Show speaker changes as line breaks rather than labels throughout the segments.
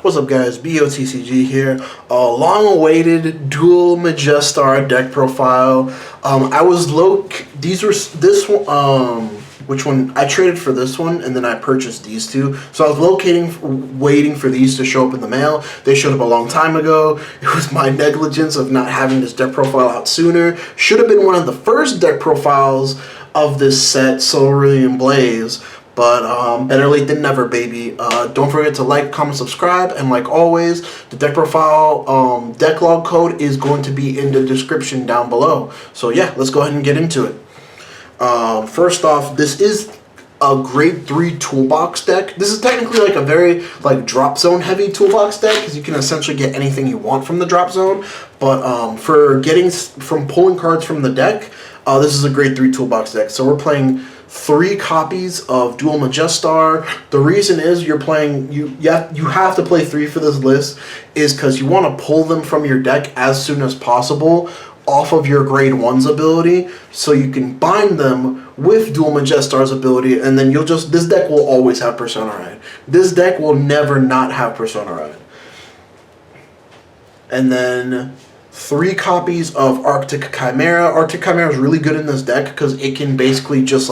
What's up, guys? BOTCG here. Long-awaited DUALMAJESTAR deck profile. I was which one? I traded for this one, and then I purchased these two. So I was waiting for these to show up in the mail. They showed up a long time ago. It was my negligence of not having this deck profile out sooner. Should have been one of the first deck profiles of this set, Cerulean Blaze. But better late than never, baby. Don't forget to like, comment, subscribe, and like always, the deck profile DECKLOG code is going to be in the description down below. So yeah, let's go ahead and get into it. First off, this is a grade 3 toolbox deck. This is technically like a very drop zone heavy toolbox deck because you can essentially get anything you want from the drop zone. But for pulling cards from the deck, this is a grade 3 toolbox deck. So we're playing 3 copies of DUALMAJESTAR. The reason is you have to play 3 for this list is because you want to pull them from your deck as soon as possible off of your grade 1's ability, so you can bind them with DUALMAJESTAR's ability, and then this deck will always have Persona Ride. This deck will never not have Persona Ride. And then 3 copies of Arctic Chimera. Arctic Chimera is really good in this deck because it can basically just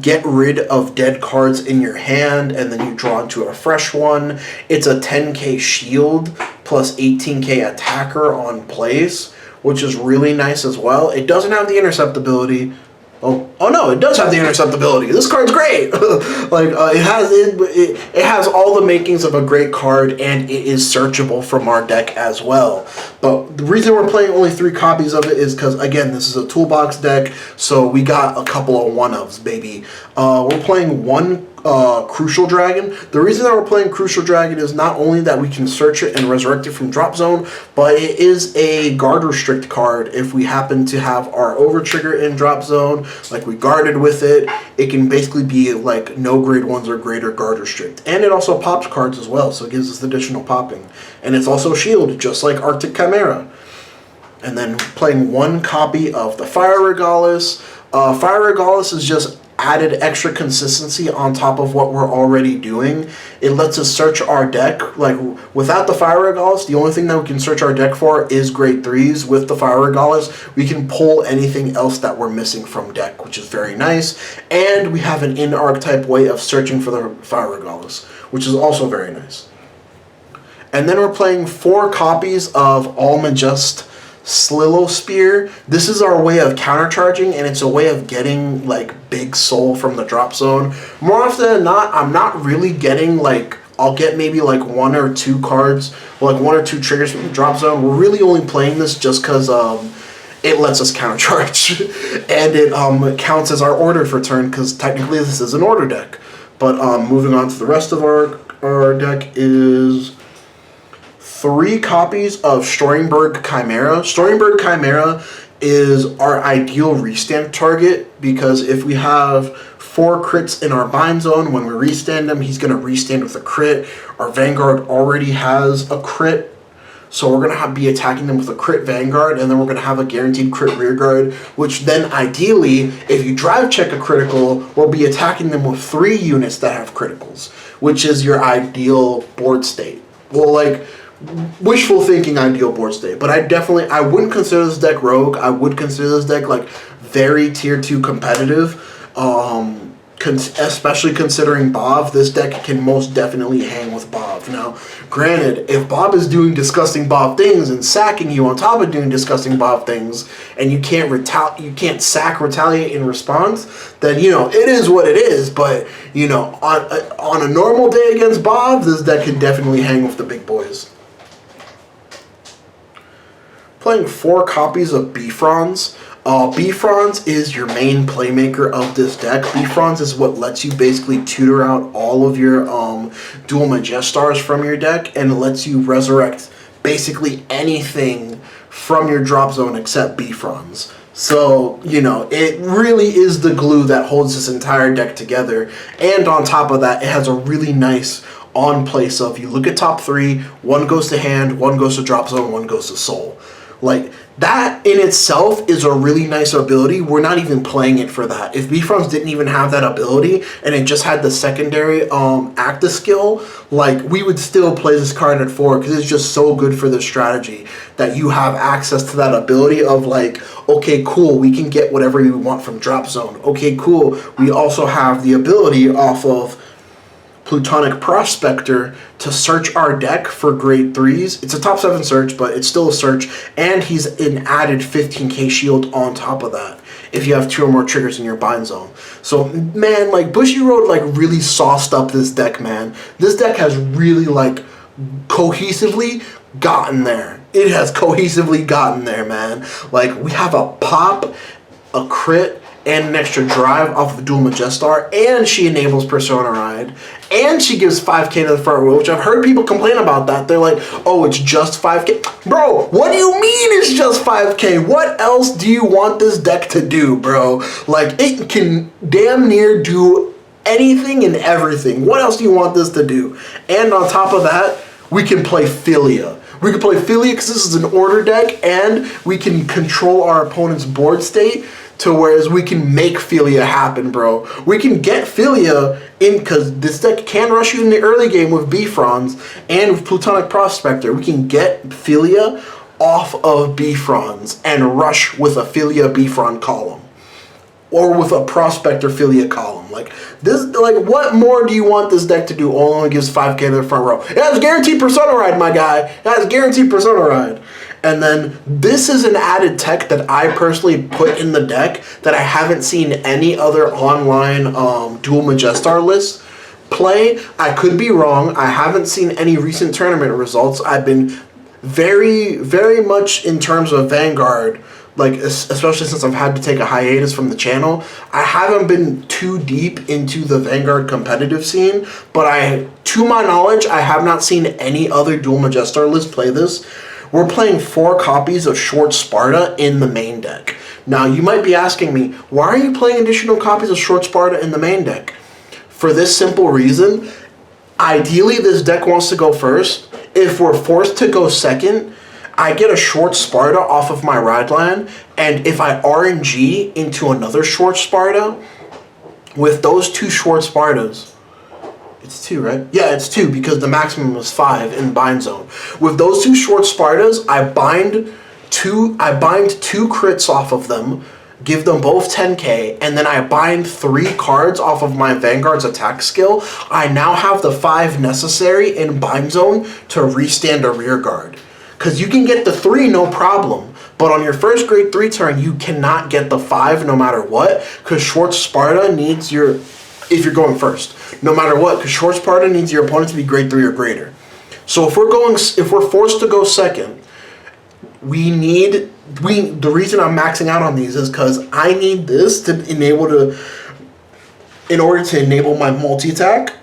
get rid of dead cards in your hand, and then you draw into a fresh one. It's a 10k shield plus 18k attacker on place, which is really nice as well. It doesn't have the intercept ability. Oh no, it does have the intercept ability. This card's great. It has all the makings of a great card, and it is searchable from our deck as well. But the reason we're playing only 3 copies of it is because, again, this is a toolbox deck, so we got a couple of one-ofs, baby. We're playing 1 Crucial Dragon. The reason that we're playing Crucial Dragon is not only that we can search it and resurrect it from drop zone, but it is a guard restrict card. If we happen to have our over trigger in drop zone, like we guarded with it, it can basically be no grade 1s or greater guard restrict. And it also pops cards as well, so it gives us additional popping. And it's also shield, just like Arctic Chimera. And then playing 1 copy of the Fire Regalis. Fire Regalis is just added extra consistency on top of what we're already doing. It lets us search our deck. Without the Fire Regalis, the only thing that we can search our deck for is grade 3s. With the Fire Regalis, we can pull anything else that we're missing from deck, which is very nice. And we have an in-archetype way of searching for the Fire Regalis, which is also very nice. And then we're playing 4 copies of DUALMAJESTAR Slilo Spear. This is our way of countercharging, and it's a way of getting big soul from the drop zone. More often than not, I'm not really getting I'll get maybe 1 or 2 cards, 1 or 2 triggers from the drop zone. We're really only playing this just because it lets us countercharge, and it counts as our order for turn because technically this is an order deck. But moving on to the rest of our deck is 3 copies of Storingberg Chimera. Storingberg Chimera is our ideal restand target because if we have 4 crits in our bind zone, when we restand him, he's going to restand with a crit. Our Vanguard already has a crit, so we're going to be attacking them with a crit Vanguard, and then we're going to have a guaranteed crit rearguard, which then ideally, if you drive check a critical, we'll be attacking them with 3 units that have criticals, which is your ideal board state. Well, wishful thinking ideal board state, but I wouldn't consider this deck rogue. I would consider this deck very tier 2 competitive, especially considering Bob. This deck can most definitely hang with Bob. Now granted, if Bob is doing disgusting Bob things and sacking you on top of doing disgusting Bob things, and you can't retaliate in response, then it is what it is. But on a normal day against Bob, this deck can definitely hang with the big boys. Playing 4 copies of Bifrons. Bifrons is your main playmaker of this deck. Bifrons is what lets you basically tutor out all of your DUALMAJESTARs from your deck, and lets you resurrect basically anything from your drop zone except Bifrons. So, it really is the glue that holds this entire deck together. And on top of that, it has a really nice on place of, you look at top 3, 1 goes to hand, 1 goes to drop zone, 1 goes to soul. Like, that in itself is a really nice ability. We're not even playing it for that. If Bifrons didn't even have that ability and it just had the secondary active skill, like, we would still play this card at 4 because it's just so good for the strategy that you have access to that ability of like, okay, cool, we can get whatever we want from drop zone. Okay, cool, we also have the ability off of Plutonic Prospector to search our deck for grade 3s. It's a top 7 search, but it's still a search, and he's an added 15k shield on top of that if you have 2 or more triggers in your bind zone. So, man, like, Bushiroad, like, really sauced up this deck, man. This deck has really, like, cohesively gotten there. It has cohesively gotten there, man. Like, we have a pop, a crit, and an extra drive off of DUALMAJESTAR, and she enables Persona Ride, and she gives 5k to the front row, which I've heard people complain about that. They're like, oh, it's just 5k. Bro, what do you mean it's just 5k? What else do you want this deck to do, bro? Like, it can damn near do anything and everything. What else do you want this to do? And on top of that, we can play Philia. We can play Philia because this is an order deck, and we can control our opponent's board state to whereas we can make Philia happen, bro. We can get Philia in because this deck can rush you in the early game with Bifrons and with Plutonic Prospector. We can get Philia off of Bifrons and rush with a Philia Bifron column. Or with a Prospector Philia column. Like, this, like, what more do you want this deck to do? Oh, it only gives 5k to the front row. It has guaranteed Persona Ride, my guy. It has guaranteed Persona Ride. And then this is an added tech that I personally put in the deck that I haven't seen any other online DUALMAJESTAR lists play. I could be wrong. I haven't seen any recent tournament results. I've been very, very much in terms of Vanguard, like, especially since I've had to take a hiatus from the channel, I haven't been too deep into the Vanguard competitive scene, but to my knowledge, I have not seen any other DUALMAJESTAR list play this. We're playing 4 copies of Short Sparta in the main deck. Now, you might be asking me, why are you playing additional copies of Short Sparta in the main deck? For this simple reason, ideally this deck wants to go first. If we're forced to go second, I get a Short Sparta off of my ride line, and if I RNG into another Short Sparta, with those 2 Short Spartas, it's 2, right? Yeah, it's 2 because the maximum is 5 in bind zone. With those 2 Short Spartas, I bind 2 crits off of them, give them both 10k, and then I bind 3 cards off of my Vanguard's attack skill. I now have the 5 necessary in bind zone to restand a rear guard. Because you can get the 3 no problem, but on your first grade 3 turn, you cannot get the 5 no matter what, because Short Sparta needs your, if you're going first, no matter what, because Short Sparta needs your opponent to be grade 3 or greater. So if we're forced to go second, the reason I'm maxing out on these is because I need this to in order to enable my multi-attack.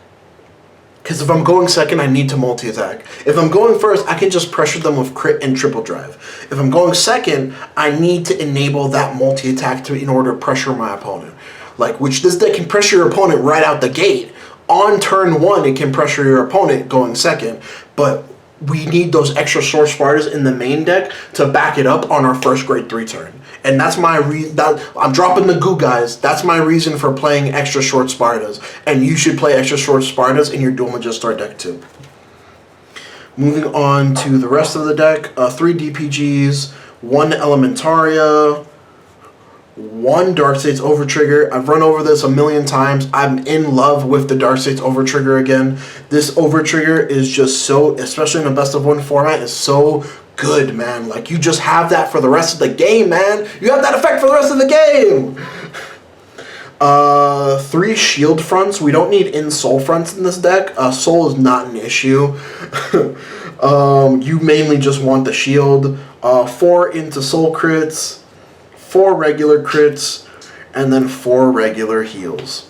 Because if I'm going second, I need to multi-attack. If I'm going first, I can just pressure them with crit and triple drive. If I'm going second, I need to enable that multi-attack in order to pressure my opponent. Like, which this deck can pressure your opponent right out the gate. On turn 1, it can pressure your opponent going second. But we need those extra Short Spartas in the main deck to back it up on our first grade 3 turn. And that's my I'm dropping the goo, guys. That's my reason for playing extra Short Spartas. And you should play extra Short Spartas in your DUALMAJESTAR deck too. Moving on to the rest of the deck. 3 DPGs, 1 Elementaria, 1 Darkstate's Overtrigger. I've run over this a million times. I'm in love with the Darkstate's Overtrigger again. This Overtrigger is just so, especially in a best of 1 format, is so good, man. Like, you just have that for the rest of the game, man. You have that effect for the rest of the game. 3 shield fronts. We don't need in-soul fronts in this deck. Soul is not an issue. You mainly just want the shield. 4 into soul crits, 4 regular crits, and then 4 regular heals.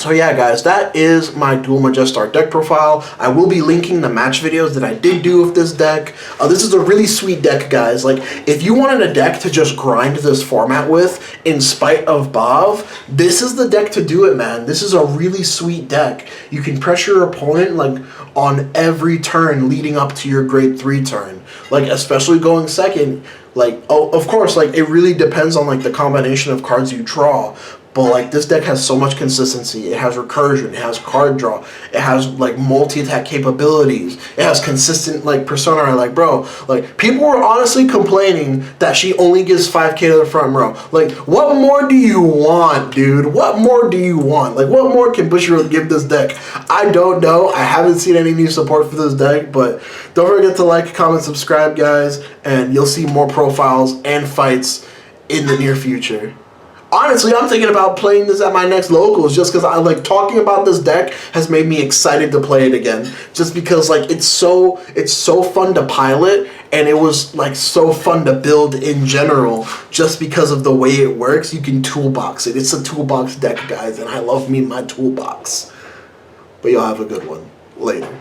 So yeah, guys, that is my DUALMAJESTAR deck profile. I will be linking the match videos that I did do with this deck. This is a really sweet deck, guys. Like, if you wanted a deck to just grind this format with, in spite of Bav, this is the deck to do it, man. This is a really sweet deck. You can pressure your opponent, like, on every turn leading up to your grade 3 turn. Like, especially going second. Like, oh, of course, like, it really depends on, like, the combination of cards you draw. But, like, this deck has so much consistency. It has recursion. It has card draw. It has, like, multi-attack capabilities. It has consistent, like, persona. Like, bro, like, people were honestly complaining that she only gives 5k to the front row. Like, what more do you want, dude? What more do you want? Like, what more can Bushiroad give this deck? I don't know. I haven't seen any new support for this deck, but don't forget to like, comment, subscribe, guys, and you'll see more profiles and fights in the near future. Honestly, I'm thinking about playing this at my next locals just because I like talking about this deck has made me excited to play it again. Just because like it's so fun to pilot, and it was like so fun to build in general just because of the way it works. You can toolbox it. It's a toolbox deck, guys, and I love me my toolbox. But y'all have a good one. Later.